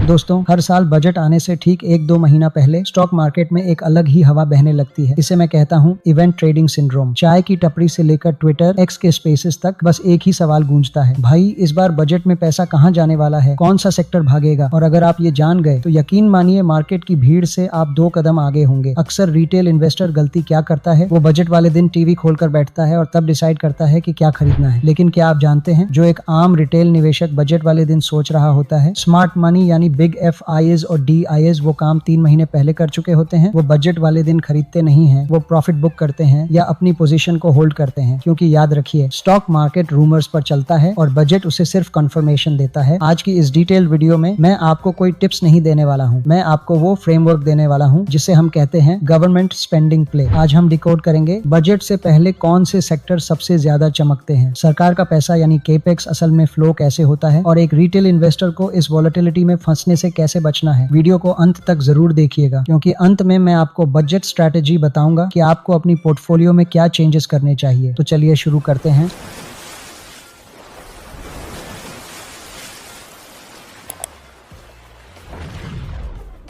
दोस्तों, हर साल बजट आने से ठीक 1-2 महीना पहले स्टॉक मार्केट में एक अलग ही हवा बहने लगती है। इसे मैं कहता हूँ इवेंट ट्रेडिंग सिंड्रोम। चाय की टपरी से लेकर ट्विटर, एक्स के स्पेसेस तक बस एक ही सवाल गूंजता है, भाई इस बार बजट में पैसा कहाँ जाने वाला है, कौन सा सेक्टर भागेगा। और अगर आप ये जान गए तो यकीन मानिए मार्केट की भीड़ से आप 2 कदम आगे होंगे। अक्सर रिटेल इन्वेस्टर गलती क्या करता है, वो बजट वाले दिन टीवी खोलकर बैठता है और तब डिसाइड करता है कि क्या खरीदना है। लेकिन क्या आप जानते हैं, जो एक आम रिटेल निवेशक बजट वाले दिन सोच रहा होता है, स्मार्ट मनी यानी बिग FIs और DIs वो काम 3 महीने पहले कर चुके होते हैं। वो बजट वाले दिन खरीदते नहीं हैं, वो प्रॉफिट बुक करते हैं या अपनी पोजीशन को होल्ड करते हैं। क्योंकि याद रखिए, स्टॉक मार्केट रूमर्स पर चलता है और बजट उसे सिर्फ कंफर्मेशन देता है। आज की इस डिटेल वीडियो में मैं आपको कोई टिप्स नहीं देने वाला हूँ, मैं आपको वो फ्रेमवर्क देने वाला हूँ जिसे हम कहते हैं गवर्नमेंट स्पेंडिंग प्ले। आज हम डिकोड करेंगे बजट से पहले कौन से सेक्टर सबसे ज्यादा चमकते हैं, सरकार का पैसा यानी केपेक्स असल में फ्लो कैसे होता है और एक रिटेल इन्वेस्टर को इस वॉलेटिलिटी में फंसने से कैसे बचना है। वीडियो को अंत तक जरूर देखिएगा, क्योंकि अंत में मैं आपको बजट स्ट्रैटेजी बताऊंगा कि आपको अपनी पोर्टफोलियो में क्या चेंजेस करने चाहिए। तो चलिए शुरू करते हैं।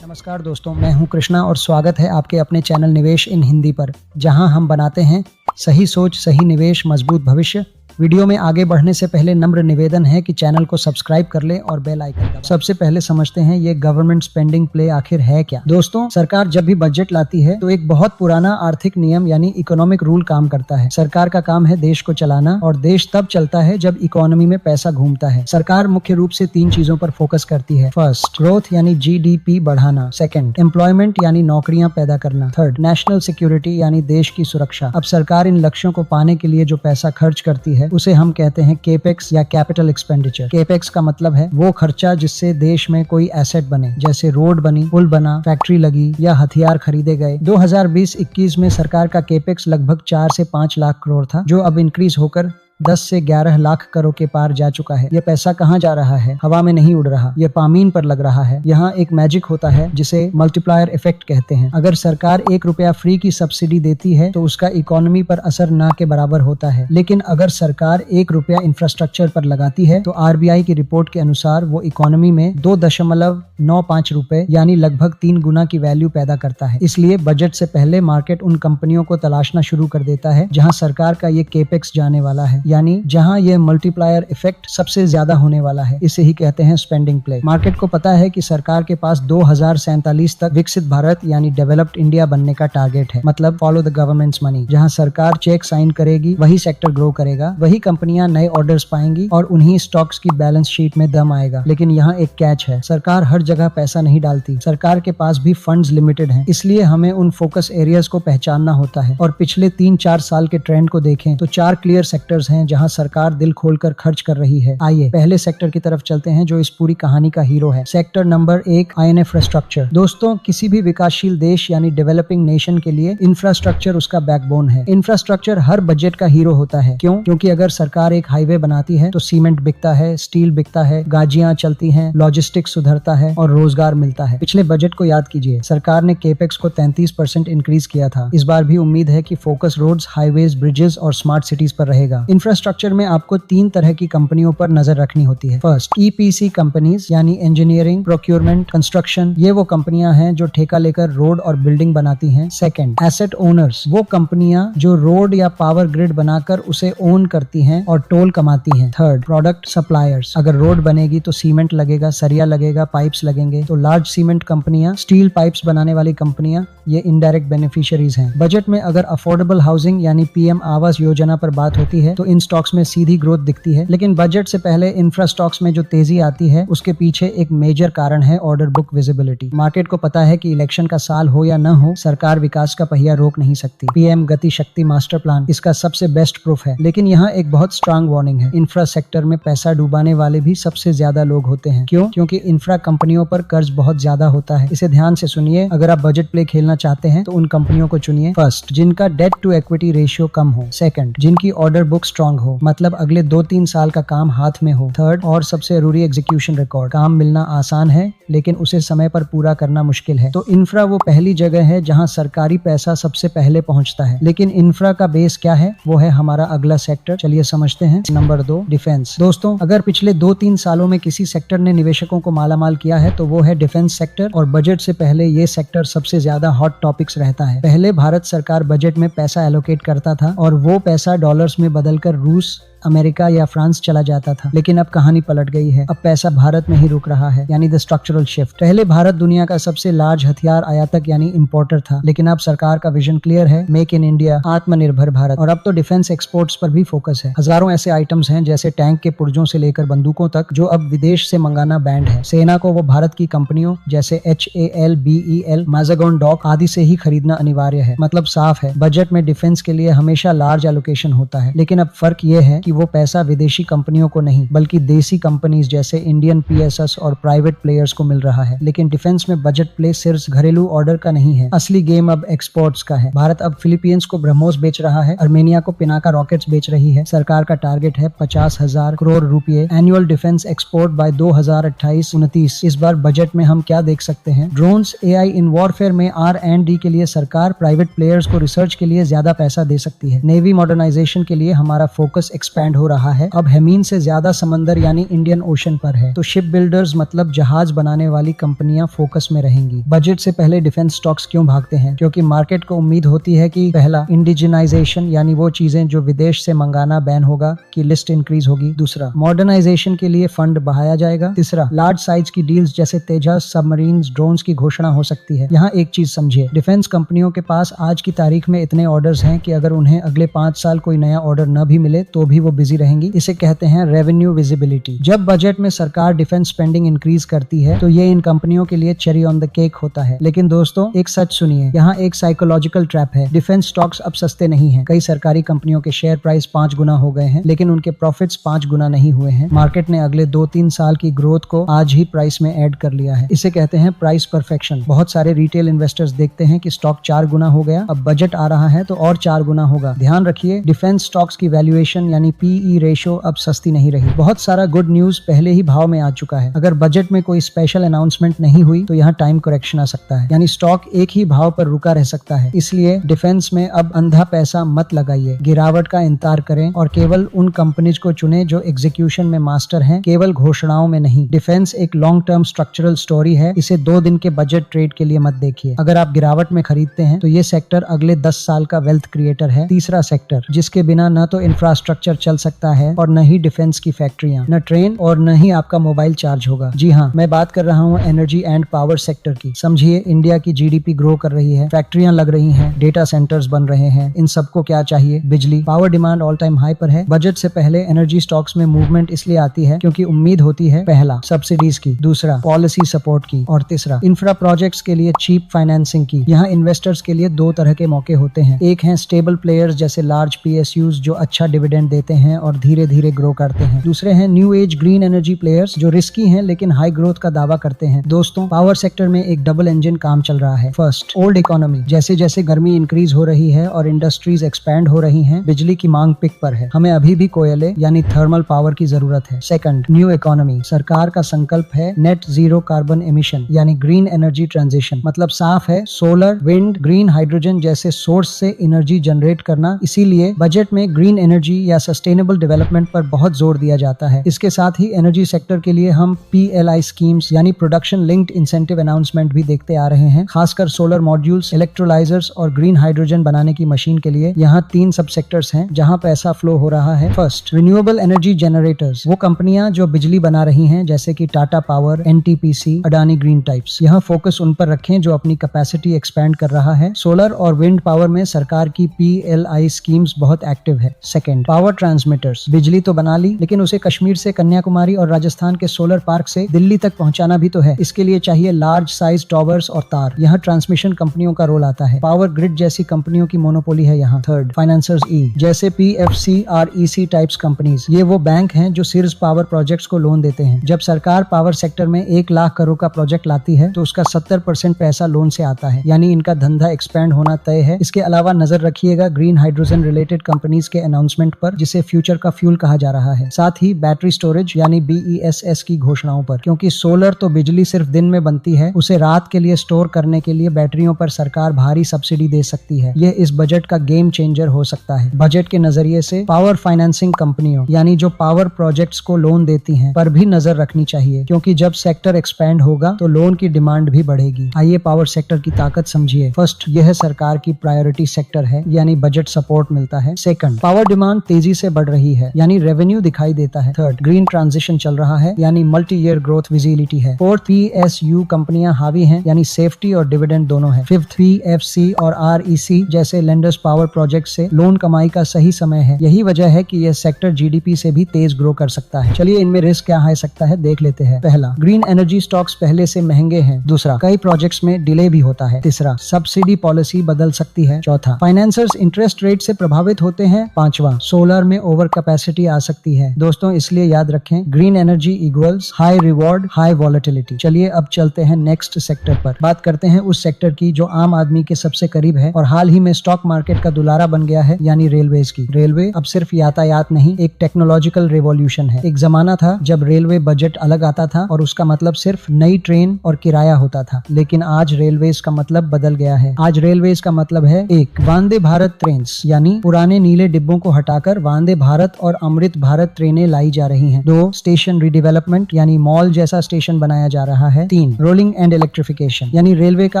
नमस्कार दोस्तों, मैं हूं कृष्णा और स्वागत है आपके अपने चैनल निवेश इन हिंदी पर, जहां हम बनाते हैं सही सोच, सही निवेश, मजबूत भविष्य। वीडियो में आगे बढ़ने से पहले नम्र निवेदन है कि चैनल को सब्सक्राइब कर लें और बेल आइकन दबाएं। सबसे पहले समझते हैं ये गवर्नमेंट स्पेंडिंग प्ले आखिर है क्या। दोस्तों, सरकार जब भी बजट लाती है तो एक बहुत पुराना आर्थिक नियम यानी इकोनॉमिक रूल काम करता है। सरकार का काम है देश को चलाना, और देश तब चलता है जब इकोनॉमी में पैसा घूमता है। सरकार मुख्य रूप से 3 चीजों पर फोकस करती है। फर्स्ट, ग्रोथ यानी GDP बढ़ाना। सेकंड, एम्प्लॉयमेंट यानी नौकरियां पैदा करना। थर्ड, नेशनल सिक्योरिटी यानी देश की सुरक्षा। अब सरकार इन लक्ष्यों को पाने के लिए जो पैसा खर्च करती है उसे हम कहते हैं केपेक्स या कैपिटल एक्सपेंडिचर। केपेक्स का मतलब है वो खर्चा जिससे देश में कोई एसेट बने, जैसे रोड बनी, पुल बना, फैक्ट्री लगी या हथियार खरीदे गए। 2020-21 में सरकार का केपेक्स लगभग 4 से 5 लाख करोड़ था, जो अब इंक्रीज होकर 10 से 11 लाख करोड़ के पार जा चुका है। ये पैसा कहाँ जा रहा है? हवा में नहीं उड़ रहा, ये पामीन पर लग रहा है। यहाँ एक मैजिक होता है जिसे मल्टीप्लायर इफेक्ट कहते हैं। अगर सरकार 1 रुपया फ्री की सब्सिडी देती है तो उसका इकोनॉमी पर असर ना के बराबर होता है। लेकिन अगर सरकार 1 रुपया इंफ्रास्ट्रक्चर पर लगाती है तो RBI की रिपोर्ट के अनुसार वो इकोनॉमी में 2.95 रुपए यानी लगभग 3 गुना की वैल्यू पैदा करता है। इसलिए बजट से पहले मार्केट उन कंपनियों को तलाशना शुरू कर देता है जहाँ सरकार का ये केपेक्स जाने वाला है, यानी जहां ये मल्टीप्लायर इफेक्ट सबसे ज्यादा होने वाला है। इसे ही कहते हैं स्पेंडिंग प्ले। मार्केट को पता है कि सरकार के पास 2047 तक विकसित भारत यानी डेवलप्ड इंडिया बनने का टारगेट है, मतलब फॉलो द गवर्नमेंट्स मनी। जहां सरकार चेक साइन करेगी वही सेक्टर ग्रो करेगा, वही कंपनियां नए ऑर्डर्स पाएंगी और उन्हीं स्टॉक्स की बैलेंस शीट में दम आएगा। लेकिन यहाँ एक कैच है, सरकार हर जगह पैसा नहीं डालती, सरकार के पास भी फंड्स लिमिटेड हैं। इसलिए हमें उन फोकस एरियाज को पहचानना होता है। और पिछले 3-4 साल के ट्रेंड को देखें तो 4 क्लियर सेक्टर्स हैं जहां सरकार दिल खोलकर खर्च कर रही है। आइए पहले सेक्टर की तरफ चलते हैं जो इस पूरी कहानी का हीरो है। Sector number 1, infrastructure. दोस्तों, किसी भी विकासशील देश यानी डेवलपिंग नेशन के लिए इंफ्रास्ट्रक्चर उसका बैकबोन है। इंफ्रास्ट्रक्चर हर बजट का हीरो होता है। क्यों? क्योंकि अगर सरकार एक हाईवे बनाती है तो सीमेंट बिकता है, स्टील बिकता है, गाजियां चलती हैं, लॉजिस्टिक्स सुधरता है और रोजगार मिलता है। पिछले बजट को याद कीजिए, सरकार ने केपेक्स को 33% इंक्रीज किया था। इस बार भी उम्मीद है कि फोकस रोड्स, हाईवेज, ब्रिजेस और स्मार्ट सिटीज पर रहेगा। इंफ्रास्ट्रक्चर में आपको 3 तरह की कंपनियों पर नजर रखनी होती है। फर्स्ट, EPC कंपनीज यानी इंजीनियरिंग, प्रोक्योरमेंट, कंस्ट्रक्शन। ये वो कंपनियां हैं जो ठेका लेकर रोड और बिल्डिंग बनाती हैं। Second, asset owners. वो कंपनियां जो रोड या पावर ग्रिड बनाकर उसे ओन करती हैं और टोल कमाती हैं। Third, product suppliers. अगर रोड बनेगी तो सीमेंट लगेगा, सरिया लगेगा, पाइप्स लगेंगे, तो लार्ज सीमेंट कंपनियां, स्टील पाइप्स बनाने वाली कंपनियां ये इनडायरेक्ट बेनिफिशियरीज हैं। बजट में अगर अफोर्डेबल हाउसिंग यानी PM आवास योजना पर बात होती है तो इन स्टॉक्स में सीधी ग्रोथ दिखती है। लेकिन बजट से पहले इंफ्रा स्टॉक्स में जो तेजी आती है उसके पीछे एक मेजर कारण है ऑर्डर बुक विजिबिलिटी। मार्केट को पता है कि इलेक्शन का साल हो या न हो, सरकार विकास का पहिया रोक नहीं सकती। PM गति शक्ति मास्टर प्लान इसका सबसे बेस्ट प्रूफ है। लेकिन यहाँ एक बहुत स्ट्रांग वार्निंग है, इंफ्रा सेक्टर में पैसा डुबाने वाले भी सबसे ज्यादा लोग होते हैं। क्यों? क्योंकि इंफ्रा कंपनियों पर कर्ज बहुत ज्यादा होता है। इसे ध्यान से सुनिए, अगर आप बजट प्ले खेलना चाहते हैं तो उन कंपनियों को चुनिए। फर्स्ट, जिनका डेट टू इक्विटी रेशियो कम हो। सेकंड, जिनकी ऑर्डर बुक स्ट्रॉन्ग स्ट्रांग हो, मतलब अगले 2-3 साल का काम हाथ में हो। थर्ड और सबसे जरूरी एग्जीक्यूशन रिकॉर्ड। काम मिलना आसान है लेकिन उसे समय पर पूरा करना मुश्किल है। तो इंफ्रा वो पहली जगह है जहां सरकारी पैसा सबसे पहले पहुंचता है। लेकिन इंफ्रा का बेस क्या है, वो है हमारा अगला सेक्टर। चलिए समझते हैं। Number 2, defence. दोस्तों, अगर पिछले 2-3 सालों में किसी सेक्टर ने निवेशकों को मालामाल किया है तो वो है डिफेंस सेक्टर। और बजट से पहले ये सेक्टर सबसे ज्यादा हॉट टॉपिक्स रहता है। पहले भारत सरकार बजट में पैसा एलोकेट करता था और वो पैसा डॉलर्स में बदलकर रूस, अमेरिका या फ्रांस चला जाता था। लेकिन अब कहानी पलट गई है। अब पैसा भारत में ही रुक रहा है, यानी द स्ट्रक्चरल शिफ्ट। पहले भारत दुनिया का सबसे लार्ज हथियार आयातक यानी इंपोर्टर था, लेकिन अब सरकार का विजन क्लियर है, मेक इन इंडिया, आत्मनिर्भर भारत। और अब तो डिफेंस एक्सपोर्ट्स पर भी फोकस है। हजारों ऐसे आइटम्स हैं, जैसे टैंक के पुर्जों से लेकर बंदूकों तक, जो अब विदेश से मंगाना बैंड है। सेना को वो भारत की कंपनियों जैसे HAL, BEL, मैजागन डॉक आदि से ही खरीदना अनिवार्य है। मतलब साफ है, बजट में डिफेंस के लिए हमेशा लार्ज एलोकेशन होता है। लेकिन अब फर्क ये है कि वो पैसा विदेशी कंपनियों को नहीं बल्कि देसी कंपनीज जैसे इंडियन PSS और प्राइवेट प्लेयर्स को मिल रहा है। लेकिन डिफेंस में बजट प्ले सिर्फ घरेलू ऑर्डर का नहीं है, असली गेम अब एक्सपोर्ट्स का है। भारत अब फिलीपींस को ब्रह्मोस बेच रहा है, अर्मेनिया को पिनाका रॉकेट्स बेच रही है। सरकार का टारगेट है 50,000 करोड़ रुपए एनुअल डिफेंस एक्सपोर्ट बाय 2028-29। इस बार बजट में हम क्या देख सकते हैं? ड्रोन्स, AI इन वॉरफेयर में R&D के लिए सरकार प्राइवेट प्लेयर्स को रिसर्च के लिए ज्यादा पैसा दे सकती है। नेवी मॉडर्नाइजेशन के लिए हमारा फोकस एक्सपैंड हो रहा है। अब हेमीन से ज्यादा समंदर यानी इंडियन ओशन पर है। तो शिप बिल्डर्स मतलब जहाज बनाने वाली कंपनियां फोकस में रहेंगी। बजट से पहले डिफेंस स्टॉक्स क्यों भागते हैं? क्योंकि मार्केट को उम्मीद होती है कि पहला, इंडिजिनाइजेशन यानी वो चीजें जो विदेश से मंगाना बैन होगा की लिस्ट इंक्रीज होगी। दूसरा, मॉडर्नाइजेशन के लिए फंड बढ़ाया जाएगा। तीसरा, लार्ज साइज की डील्स जैसे तेजस, सबमरीन्स, ड्रोन्स की घोषणा हो सकती है। यहाँ एक चीज समझिए, डिफेंस कंपनियों के पास आज की तारीख में इतने ऑर्डर्स हैं कि अगर उन्हें अगले 5 साल कोई नया ऑर्डर न भी मिले तो भी वो बिजी रहेंगी। इसे कहते हैं रेवेन्यू विजिबिलिटी। जब बजट में सरकार डिफेंस स्पेंडिंग इंक्रीज करती है तो ये इन कंपनियों के लिए चेरी ऑन द केक होता है। लेकिन दोस्तों, एक सच सुनिए, यहाँ एक साइकोलॉजिकल ट्रैप है। डिफेंस स्टॉक्स अब सस्ते नहीं हैं। कई सरकारी कंपनियों के शेयर प्राइस 5 गुना हो गए हैं, लेकिन उनके प्रॉफिट्स 5 गुना नहीं हुए हैं। मार्केट ने अगले 2-3 साल की ग्रोथ को आज ही प्राइस में ऐड कर लिया है। इसे कहते हैं प्राइस परफेक्शन। बहुत सारे रिटेल इन्वेस्टर्स देखते हैं कि स्टॉक 4 गुना हो गया, अब बजट आ रहा है तो और 4 गुना होगा। ध्यान रखिए, डिफेंस स्टॉक्स की वैल्यूएशन यानी PE रेशियो अब सस्ती नहीं रही। बहुत सारा गुड न्यूज पहले ही भाव में आ चुका है। अगर बजट में कोई स्पेशल अनाउंसमेंट नहीं हुई तो यहाँ टाइम करेक्शन आ सकता है, यानी स्टॉक एक ही भाव पर रुका रह सकता है। इसलिए डिफेंस में अब अंधा पैसा मत लगाइए, गिरावट का इंतजार करें और केवल उन कंपनीज को चुने जो एग्जीक्यूशन में मास्टर हैं, केवल घोषणाओं में नहीं। डिफेंस एक लॉन्ग टर्म स्ट्रक्चरल स्टोरी है, इसे 2 दिन के बजट ट्रेड के लिए मत देखिए। अगर आप गिरावट में खरीदते हैं तो ये सेक्टर अगले 10 साल का वेल्थ क्रिएटर है। तीसरा सेक्टर, जिसके बिना न तो इंफ्रास्ट्रक्चर चल सकता है और न ही डिफेंस की फैक्ट्रियां, न ट्रेन और न ही आपका मोबाइल चार्ज होगा। जी हाँ, मैं बात कर रहा हूँ एनर्जी एंड पावर सेक्टर की। समझिए, इंडिया की GDP ग्रो कर रही है, फैक्ट्रियां लग रही हैं, डेटा सेंटर्स बन रहे हैं। इन सबको क्या चाहिए? बिजली। Power demand all time high पर है। बजट से पहले एनर्जी स्टॉक्स में मूवमेंट इसलिए आती है क्योंकि उम्मीद होती है, पहला, सब्सिडीज की, दूसरा, पॉलिसी सपोर्ट की और तीसरा, इंफ्रा प्रोजेक्ट्स के लिए चीप फाइनेंसिंग की। यहाँ इन्वेस्टर्स के लिए 2 तरह के मौके होते हैं। एक है स्टेबल प्लेयर्स जैसे लार्ज PSUs जो अच्छा डिविडेंड देते हैं और धीरे धीरे ग्रो करते हैं। दूसरे हैं new age green energy players जो रिस्की हैं लेकिन हाई ग्रोथ का दावा करते हैं। दोस्तों, पावर सेक्टर में एक डबल इंजन काम चल रहा है। First, old economy. जैसे जैसे गर्मी इंक्रीज हो रही है और इंडस्ट्रीज एक्सपैंड हो रही हैं, बिजली की मांग पिक पर है। हमें अभी भी कोयले यानी थर्मल पावर की जरूरत है। Second, new economy. सरकार का संकल्प है नेट जीरो कार्बन एमिशन यानी ग्रीन एनर्जी ट्रांजिशन। मतलब साफ है, सोलर, विंड, ग्रीन हाइड्रोजन जैसे सोर्स से एनर्जी जनरेट करना। इसीलिए बजट में ग्रीन एनर्जी या सस्टेनेबल डेवलपमेंट पर बहुत जोर दिया जाता है। इसके साथ ही एनर्जी सेक्टर के लिए हम PLI स्कीम्स यानी प्रोडक्शन लिंक्ड इंसेंटिव अनाउंसमेंट भी देखते आ रहे हैं, खासकर सोलर मॉड्यूल्स, इलेक्ट्रोलाइजर्स और ग्रीन हाइड्रोजन बनाने की मशीन के लिए। यहाँ 3 सब सेक्टर्स हैं जहाँ पैसा फ्लो हो रहा है। फर्स्ट, रिन्यूएबल एनर्जी जनरेटर्स, वो कंपनियां जो बिजली बना रही हैं जैसे कि Tata power, NTPC, Adani green types. यहाँ फोकस उन पर रखें जो अपनी कैपेसिटी एक्सपैंड कर रहा है। सोलर और विंड पावर में सरकार की PLI स्कीम्स बहुत एक्टिव है। सेकंड, पावर ट्रांसमीटर्स, बिजली तो बना ली लेकिन उसे कश्मीर से कन्याकुमारी और राजस्थान के सोलर पार्क से दिल्ली तक पहुंचाना भी तो है। इसके लिए चाहिए लार्ज साइज टॉवर्स और तार। यहाँ ट्रांसमिशन कंपनियों का रोल आता है। पावर ग्रिड जैसी कंपनियों की मोनोपोली है यहाँ। थर्ड, फाइनेंसर्स जैसे PFC, REC टाइप्स कंपनीज। ये वो बैंक हैं जो सिर्फ पावर प्रोजेक्ट्स को लोन देते हैं। जब सरकार पावर सेक्टर में 1 लाख करोड़ का प्रोजेक्ट लाती है तो उसका 70% पैसा लोन से आता है, यानी इनका धंधा एक्सपैंड होना तय है। इसके अलावा नजर रखिएगा ग्रीन हाइड्रोजन रिलेटेड कंपनीज के अनाउंसमेंट पर, जिसे फ्यूचर का फ्यूल कहा जा रहा है। साथ ही बैटरी स्टोरेज यानी BESS की घोषणाओं पर, क्योंकि सोलर तो बिजली सिर्फ दिन में बनती है, उसे रात के लिए स्टोर करने के लिए बैटरियों पर सरकार भारी सब्सिडी दे सकती है। ये इस बजट का गेम चेंजर हो सकता है। बजट के नजरिए से पावर फाइनेंसिंग कंपनियों यानी जो पावर प्रोजेक्ट्स को लोन देती हैं पर भी नजर रखनी चाहिए, क्योंकि जब सेक्टर एक्सपैंड होगा तो लोन की डिमांड भी बढ़ेगी। आइए पावर सेक्टर की ताकत समझिए। फर्स्ट, यह सरकार की प्रायोरिटी सेक्टर है, यानी बजट सपोर्ट मिलता है। सेकंड, पावर डिमांड तेजी से बढ़ रही है, यानी रेवेन्यू दिखाई देता है। थर्ड, ग्रीन ट्रांजिशन चल रहा है, यानी मल्टी ईयर ग्रोथ विजिबिलिटी है। फोर्थ, PSU कंपनियां हावी हैं, यानी सेफ्टी और डिविडेंड दोनों है। फिफ्थ, PFC और REC जैसे लेंडर्स पावर प्रोजेक्ट से लोन कमाई का सही समय है। यही वजह है कि यह सेक्टर GDP से भी तेज ग्रो कर सकता है। चलिए इनमें रिस्क क्या आ सकता है देख लेते हैं। पहला, ग्रीन एनर्जी स्टॉक्स पहले से महंगे हैं। दूसरा, कई प्रोजेक्ट्स में डिले भी होता है। तीसरा, सब्सिडी पॉलिसी बदल सकती है। चौथा, फाइनेंसर्स इंटरेस्ट रेट से प्रभावित होते हैं। पांचवा, सोलर में ओवर कैपेसिटी आ सकती है। दोस्तों इसलिए याद रखें, green energy equals high reward high volatility. चलिए अब चलते हैं नेक्स्ट सेक्टर पर। बात करते हैं उस सेक्टर की जो आम आदमी के सबसे करीब है और हाल ही में स्टॉक मार्केट का दुलारा बन गया है, यानी रेलवेज की। रेलवे अब सिर्फ यातायात नहीं, एक टेक्नोलॉजिकल रिवॉल्यूशन है। एक जमाना था जब रेलवे बजट अलग आता था और उसका मतलब सिर्फ नई ट्रेन और किराया होता था, लेकिन आज रेलवेज का मतलब बदल गया है। आज रेलवेज का मतलब है, एक, वंदे भारत ट्रेन, यानी पुराने नीले डिब्बों को हटाकर वंदे भारत और अमृत भारत ट्रेनें लाई जा रही हैं। दो, स्टेशन रिडेवलपमेंट, यानी मॉल जैसा स्टेशन बनाया जा रहा है। तीन, रोलिंग एंड इलेक्ट्रिफिकेशन, यानी रेलवे का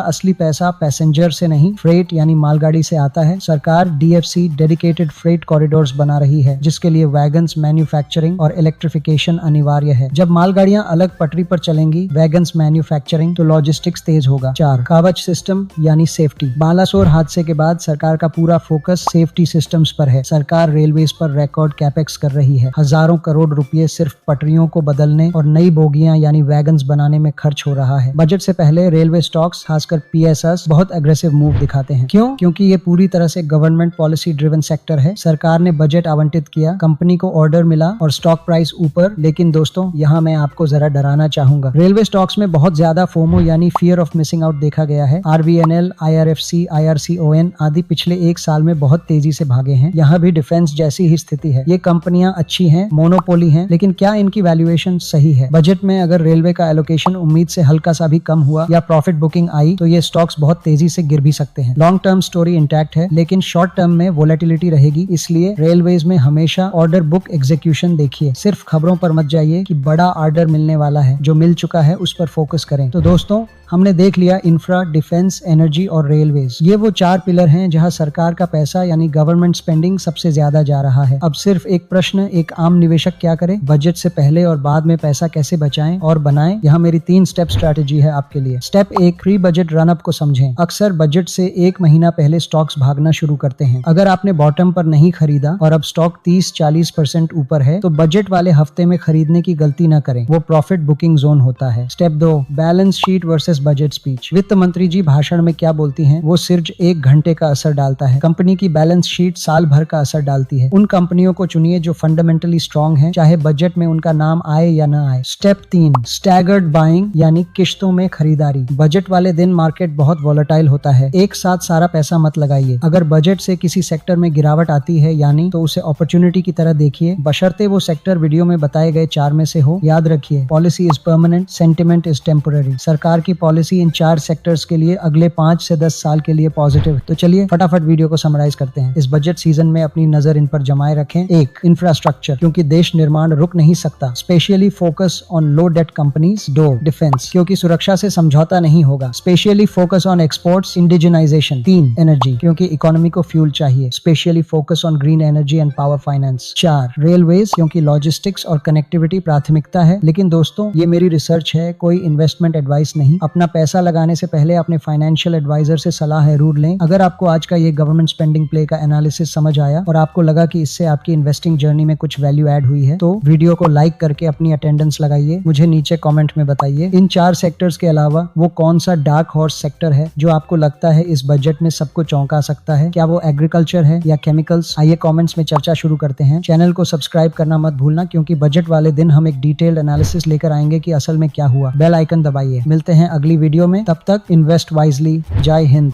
असली पैसा पैसेंजर से नहीं, फ्रेट यानी मालगाड़ी से आता है। सरकार DFC डेडिकेटेड फ्रेट कॉरिडोर्स बना रही है, जिसके लिए वैगन्स मैन्युफैक्चरिंग और इलेक्ट्रिफिकेशन अनिवार्य है। जब मालगाड़ियां अलग पटरी पर चलेंगी, वैगन्स मैन्युफैक्चरिंग, तो लॉजिस्टिक्स तेज होगा। चार, कवच सिस्टम यानी सेफ्टी। बालासोर हादसे के बाद सरकार का पूरा फोकस सेफ्टी सिस्टम्स पर है। सरकार रेलवेज पर रिकॉर्ड कैपेक्स कर रही है। हजारों करोड़ रुपए सिर्फ पटरियों को बदलने और नई बोगियां यानी वैगन्स बनाने में खर्च हो रहा है। बजट से पहले रेलवे स्टॉक्स, खासकर PSS, बहुत एग्रेसिव मूव दिखाते हैं। क्यों? क्योंकि ये पूरी तरह से गवर्नमेंट पॉलिसी ड्रिवन सेक्टर है। सरकार ने बजट आवंटित किया, कंपनी को ऑर्डर मिला और स्टॉक प्राइस ऊपर। लेकिन दोस्तों यहाँ मैं आपको जरा डराना चाहूंगा। रेलवे स्टॉक्स में बहुत ज्यादा फोमो यानी फियर ऑफ मिसिंग आउट देखा गया है। RVNL, IRFC, IRCON आदि पिछले एक साल में बहुत तेजी से भागे हैं। यहाँ भी डिफेंस जैसी ही स्थिति है। ये कंपनियां अच्छी हैं, मोनोपोली हैं, लेकिन क्या इनकी वैल्यूएशन सही है? बजट में अगर रेलवे का एलोकेशन उम्मीद से हल्का सा भी कम हुआ या प्रॉफिट बुकिंग आई तो ये स्टॉक्स बहुत तेजी से गिर भी सकते हैं। लॉन्ग टर्म स्टोरी इंटैक्ट है, लेकिन शॉर्ट टर्म में वोलेटिलिटी रहेगी। इसलिए रेलवेज में हमेशा ऑर्डर बुक एग्जीक्यूशन देखिए, सिर्फ खबरों पर मत जाइए कि बड़ा ऑर्डर मिलने वाला है। जो मिल चुका है उस पर फोकस करें। तो दोस्तों हमने देख लिया इंफ्रा, डिफेंस, एनर्जी और रेलवेज। ये वो चार पिलर हैं जहां सरकार का पैसा यानी गवर्नमेंट स्पेंडिंग सबसे ज्यादा जा रहा है। अब सिर्फ एक प्रश्न, एक आम निवेशक क्या करे? बजट से पहले और बाद में पैसा कैसे बचाएं और बनाएं? यहाँ मेरी 3 स्टेप स्ट्रैटेजी है आपके लिए। Step 1, pre budget run up को समझें। अक्सर बजट से 1 महीना पहले स्टॉक्स भागना शुरू करते हैं। अगर आपने बॉटम पर नहीं खरीदा और अब स्टॉक 30-40% ऊपर है तो बजट वाले हफ्ते में खरीदने की गलती न करें, वो प्रॉफिट बुकिंग जोन होता है। Step 2, balance sheet versus budget speech. वित्त मंत्री जी भाषण में क्या बोलती हैं? वो सिर्फ 1 घंटे का असर डालता है। कंपनी की बैलेंस शीट साल भर का असर डालती है। उन कंपनियों को चुनिए जो फंडामेंटली स्ट्रांग है, चाहे बजट में उनका नाम आए या ना आए। स्टेप 3, स्टैगर्ड बाइंग यानी किश्तों में खरीदारी। बजट वाले दिन मार्केट बहुत वोलेटाइल होता है, एक साथ सारा पैसा मत लगाइए। अगर बजट से किसी सेक्टर में गिरावट आती है यानी तो उसे अपॉर्चुनिटी की तरह देखिए, बशर्ते वो सेक्टर वीडियो में बताए गए 4 में से हो। याद रखिए, policy is permanent, sentiment is temporary. सरकार की पॉलिसी इन 4 सेक्टर्स के लिए अगले 5 से 10 साल के लिए पॉजिटिव। तो चलिए फटाफट वीडियो को समराइज करते हैं। इस बजट सीजन में अपनी नजर इन पर जमाए रखें। 1, इंफ्रास्ट्रक्चर, क्योंकि देश निर्माण रुक नहीं सकता, specially focus on low debt companies. 2, defence, क्योंकि सुरक्षा से समझौता नहीं होगा, specially focus on exports, indigenisation. 3, energy, क्योंकि इकोनॉमी को फ्यूल चाहिए, specially focus on green energy and power finance. 4, railways, क्योंकि लॉजिस्टिक्स और कनेक्टिविटी प्राथमिकता है। लेकिन दोस्तों ये मेरी रिसर्च है, कोई इन्वेस्टमेंट एडवाइस नहीं। अपना पैसा लगाने से पहले अपने फाइनेंशियल एडवाइजर से सलाह जरूर लें। अगर आपको आज का ये गवर्नमेंट स्पेंडिंग प्ले का एनालिसिस समझ आया और आपको लगा कि इससे आपकी इन्वेस्टिंग जर्नी में कुछ वैल्यू ऐड हुई है तो वीडियो को लाइक करके अपनी अटेंडेंस लगाइए। मुझे नीचे कमेंट में बताइए इन 4 सेक्टर्स के अलावा वो कौन सा डार्क हॉर्स सेक्टर है जो आपको लगता है इस बजट में सबको चौंका सकता है। क्या वो एग्रीकल्चर है या केमिकल्स? आइए कमेंट्स में चर्चा शुरू करते हैं। चैनल को सब्सक्राइब करना मत भूलना, क्योंकि बजट वाले दिन हम एक डिटेल्ड एनालिसिस लेकर आएंगे कि असल में क्या हुआ। बेल आइकन दबाइए। मिलते हैं अगली वीडियो में, तब तक इन्वेस्ट वाइजली। जय हिंद।